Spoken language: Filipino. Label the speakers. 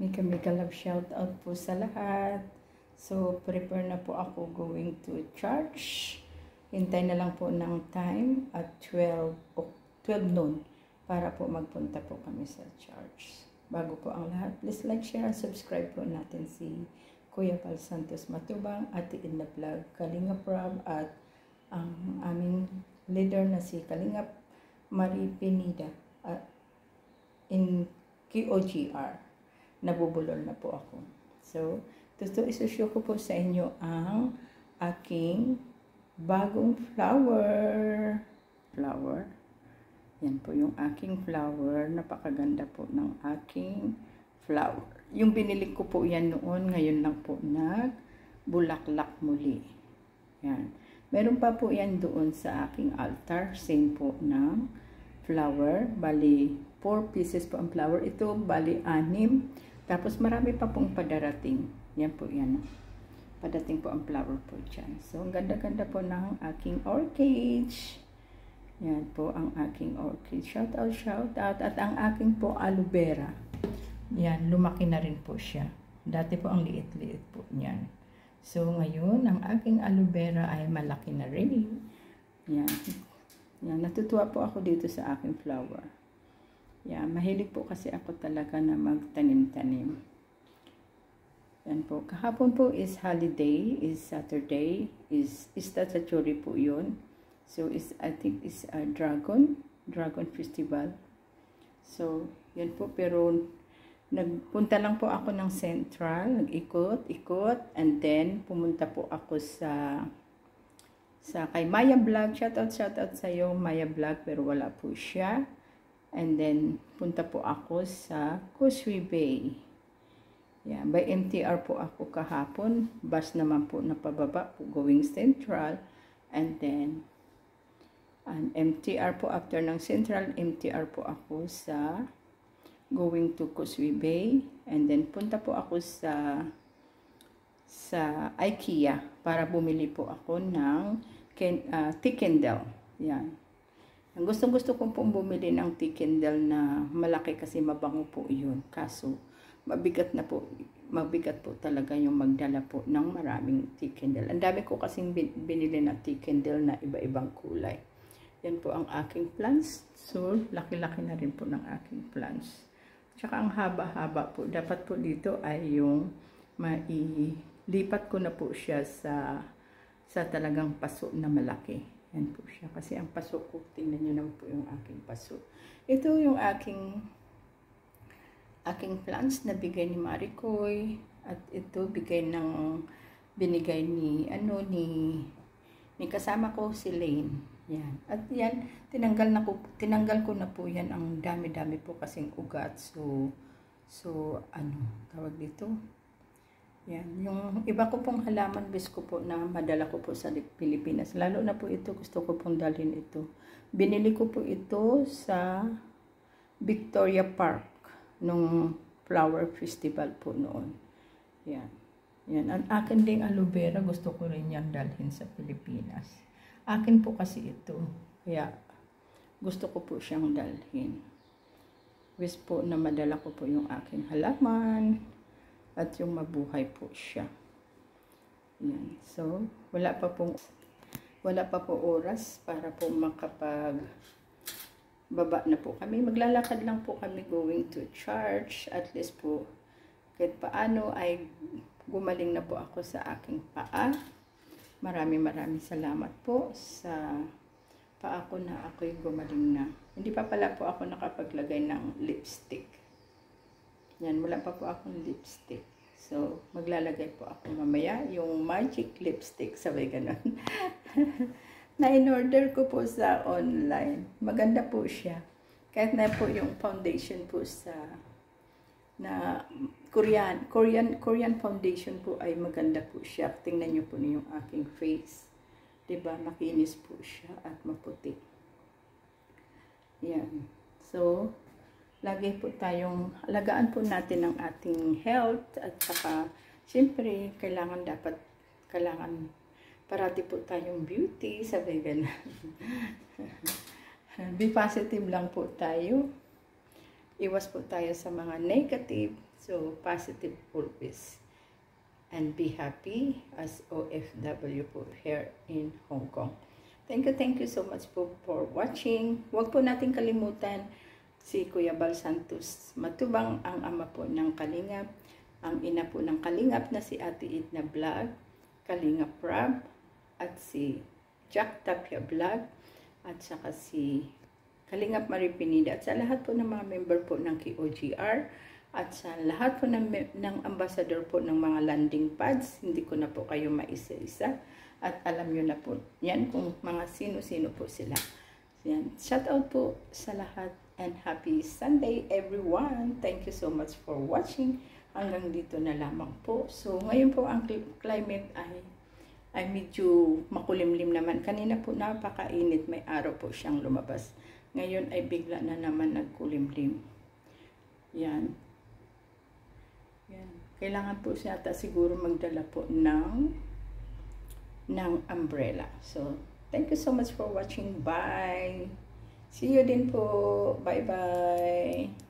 Speaker 1: Mika love shout out po sa lahat. So, prepare na po ako going to church. Hintay na lang po ng time at 12 noon para po magpunta po kami sa church. Bago po ang lahat, please like, share, and subscribe po natin si Kuya Pal Santos Matubang, Ate Edna Vlog, Kalinga Prab, at ang aming leader na si Kalinga Marie Pinida in KOGR. Nabubulol na po ako. So, isushow ko po sa inyo ang aking bagong flower. Yan po yung aking flower. Napakaganda po ng aking flower. Yung binili ko po yan noon, ngayon lang po nagbulaklak muli. Yan. Meron pa po yan doon sa aking altar. Same po ng flower. Bali, 4 pieces po ang flower. Ito, bali, 6. Tapos marami pa pong padarating. Yan po yan. Padating po ang flower po dyan. So, ang ganda-ganda po ng aking orchid. Yan po ang aking orchid. Shout out. At ang aking po aloe vera. Yan, lumaki na rin po siya. Dati po ang liit-liit po niyan. So, ngayon, ang aking aloe vera ay malaki na rin. Yan. Yan, natutuwa po ako dito sa aking flower. Yeah, mahilig po kasi ako talaga na magtanim-tanim. Yan po. Kahapon po is holiday, is Saturday, is statutory po yun. So, I think is a dragon festival. So, yan po. Pero, nagpunta lang po ako ng Central, nag-ikot, and then, pumunta po ako sa kay Maya Vlog. Shout out sa iyo, Maya Vlog, pero wala po siya. And then, punta po ako sa Causeway Bay. Yeah, by MTR po ako kahapon. Bus naman po na pababa po going Central. And then, MTR po after ng Central, MTR po ako sa going to Causeway Bay. And then, punta po ako sa IKEA para bumili po ako ng tea candle. Yan. Ang gustong-gusto kong pong bumili ng tea candle na malaki kasi mabango po yun. Kaso, mabigat po talaga yung magdala po ng maraming tea candle. Ang dami ko kasing binili na tea candle na iba-ibang kulay. Yan po ang aking plants. So, laki-laki na rin po ng aking plants. Tsaka ang haba-haba po. Dapat po dito ay yung mailipat ko na po siya sa talagang paso na malaki. Yan po siya. Kasi ang paso ko, tingnan nyo naman po yung aking paso. Ito yung aking plants na bigay ni Maricoy. At ito binigay ni kasama ko si Lane. Yan. At yan, tinanggal ko na po yan. Ang dami-dami po kasing ugat. So, tawag dito? Yan. Yung iba ko pong halaman, bis ko po na madala ko po sa Pilipinas. Lalo na po ito, gusto ko pong dalhin ito. Binili ko po ito sa Victoria Park nung flower festival po noon. Yan. Yan. Ang akin ding aloe vera, gusto ko rin yan dalhin sa Pilipinas. Akin po kasi ito. Kaya gusto ko po siyang dalhin. Wish po na madala ko po yung aking halaman. At yung mabuhay po siya. Yan. So, wala pa po oras para po baba na po kami. Maglalakad lang po kami going to church. At least po, kahit paano ay gumaling na po ako sa aking paa. Maraming salamat po sa paa ko na ako'y gumaling na. Hindi pa pala po ako nakapaglagay ng lipstick. Yan, wala pa po akong lipstick. So, maglalagay po ako mamaya yung magic lipstick. Sabi ganun. Na in-order ko po sa online. Maganda po siya. Kahit na po yung foundation po na Korean foundation po ay maganda po siya. Tingnan nyo po yung aking face. Diba? Makinis po siya at maputi. Yan. So, lagi po tayong alagaan po natin ang ating health at saka siyempre kailangan parati po tayong beauty, sabi ganun. Be positive lang po tayo. Iwas po tayo sa mga negative. So, positive always. And be happy as OFW po here in Hong Kong. Thank you so much po for watching. Huwag po natin kalimutan si Kuya Bal Santos Matubang, ang ama po ng Kalingap, ang ina po ng Kalingap na si Ate Edna Vlog, Kalingap Rab, at si Jack Tapia Vlog, at saka si Kalingap Marie Pinida, at sa lahat po ng mga member po ng KOGR, at sa lahat po ng ambassador po ng mga landing pads. Hindi ko na po kayo maisa-isa, at alam nyo na po yan kung mga sino-sino po sila. Yan. Shout out po sa lahat, and happy Sunday everyone. Thank you so much for watching. Hanggang dito na lamang po. So ngayon po ang climate ay medyo makulimlim naman. Kanina po napakainit, may araw po siyang lumabas. Ngayon ay bigla na naman nagkulimlim. Yan. Yan. Kailangan po siya siguro magdala po ng umbrella. So, thank you so much for watching. Bye! See you din po. Bye-bye!